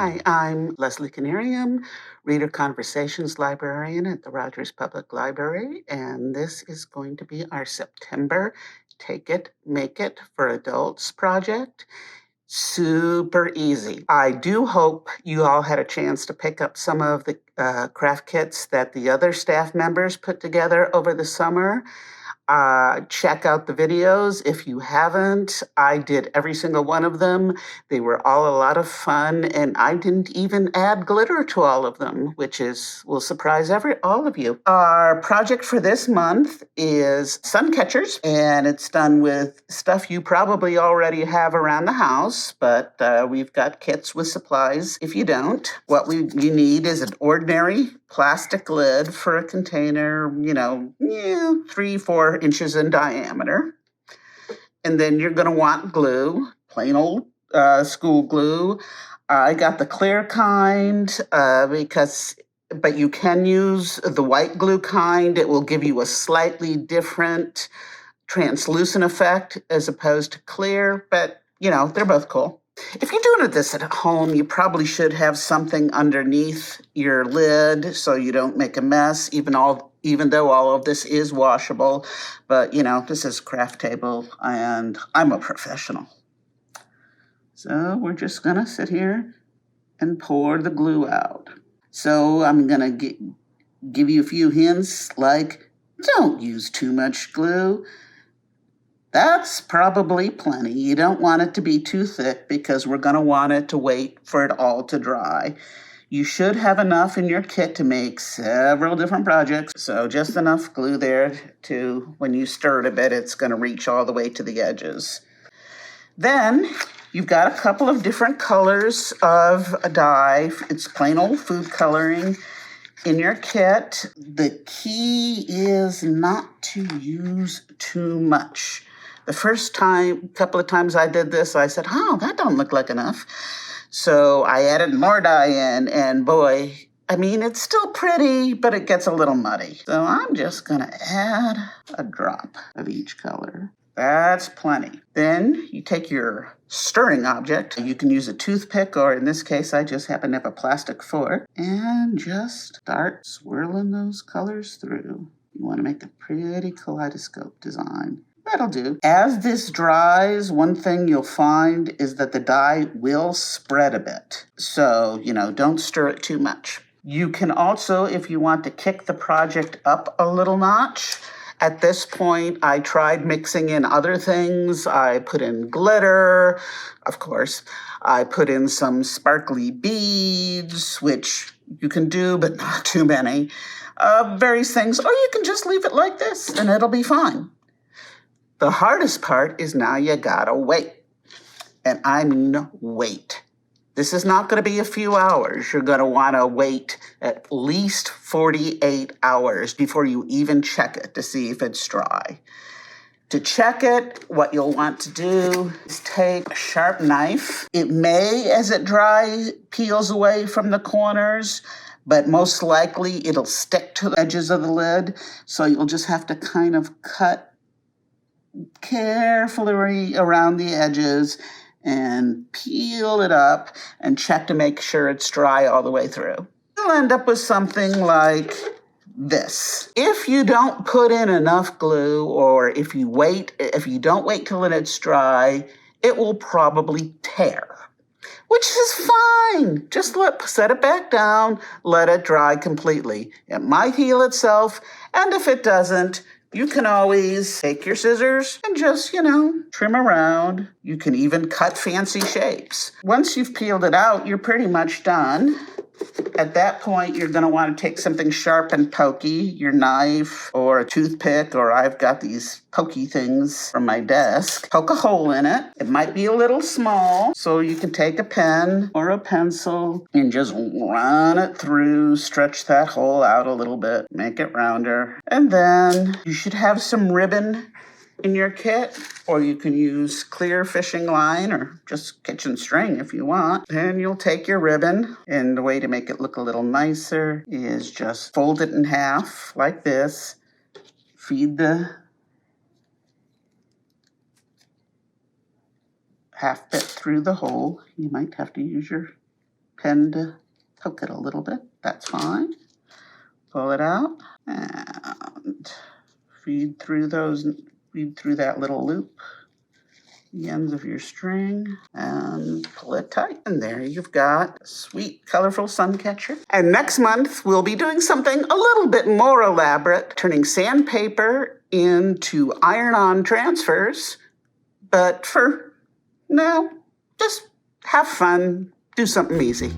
Hi, I'm Lesley Canarium, Reader Conversations Librarian at the Rogers Public Library, and this is going to be our September Take It, Make It for Adults project. Super easy. I do hope you all had a chance to pick up some of the craft kits that the other staff members put together over the summer. Check out the videos if you haven't. I did every single one of them. They were all a lot of fun, and I didn't even add glitter to all of them, which will surprise all of you. Our project for this month is Suncatchers, and it's done with stuff you probably already have around the house, but we've got kits with supplies if you don't. What you need is an ordinary plastic lid for a container, 3-4 inches in diameter. And then you're going to want glue, plain old school glue. I got the clear kind but you can use the white glue kind. It will give you a slightly different translucent effect as opposed to clear, but they're both cool. If you're doing this at home, you probably should have something underneath your lid so you don't make a mess, even though all of this is washable. But, this is a craft table, and I'm a professional. So we're just going to sit here and pour the glue out. So I'm going to give you a few hints, like don't use too much glue. That's probably plenty. You don't want it to be too thick because we're going to want it to wait for it all to dry. You should have enough in your kit to make several different projects. So just enough glue there to, when you stir it a bit, it's going to reach all the way to the edges. Then you've got a couple of different colors of a dye. It's plain old food coloring in your kit. The key is not to use too much. The first couple of times I did this, I said, that don't look like enough. So I added more dye in, and boy, it's still pretty, but it gets a little muddy. So I'm just gonna add a drop of each color. That's plenty. Then you take your stirring object. You can use a toothpick, or in this case, I just happen to have a plastic fork, and just start swirling those colors through. You want to make a pretty kaleidoscope design. That'll do. As this dries, one thing you'll find is that the dye will spread a bit. So, don't stir it too much. You can also, if you want to kick the project up a little notch, at this point, I tried mixing in other things. I put in glitter, of course. I put in some sparkly beads, which you can do, but not too many. Various things, or you can just leave it like this, and it'll be fine. The hardest part is now you gotta wait. And I mean wait. This is not gonna be a few hours. You're gonna wanna wait at least 48 hours before you even check it to see if it's dry. To check it, what you'll want to do is take a sharp knife. It may, as it dries, peels away from the corners, but most likely it'll stick to the edges of the lid. So you'll just have to kind of cut carefully around the edges and peel it up and check to make sure it's dry all the way through. You'll end up with something like this. If you don't put in enough glue, or if you don't wait till it's dry, it will probably tear, which is fine. Just set it back down, let it dry completely. It might heal itself, and if it doesn't, you can always take your scissors and just, trim around. You can even cut fancy shapes. Once you've peeled it out, you're pretty much done. At that point, you're going to want to take something sharp and pokey, your knife or a toothpick, or I've got these pokey things from my desk. Poke a hole in it. It might be a little small, so you can take a pen or a pencil and just run it through, stretch that hole out a little bit, make it rounder. And then you should have some ribbon in your kit, or you can use clear fishing line or just kitchen string if you want. And you'll take your ribbon, and the way to make it look a little nicer is just fold it in half like this, feed the half bit through the hole. You might have to use your to hook it a little bit. That's fine. Pull it out and feed through that little loop, the ends of your string, and pull it tight. And there you've got a sweet, colorful sun catcher. And next month, we'll be doing something a little bit more elaborate, turning sandpaper into iron-on transfers. But for now, just have fun, do something easy.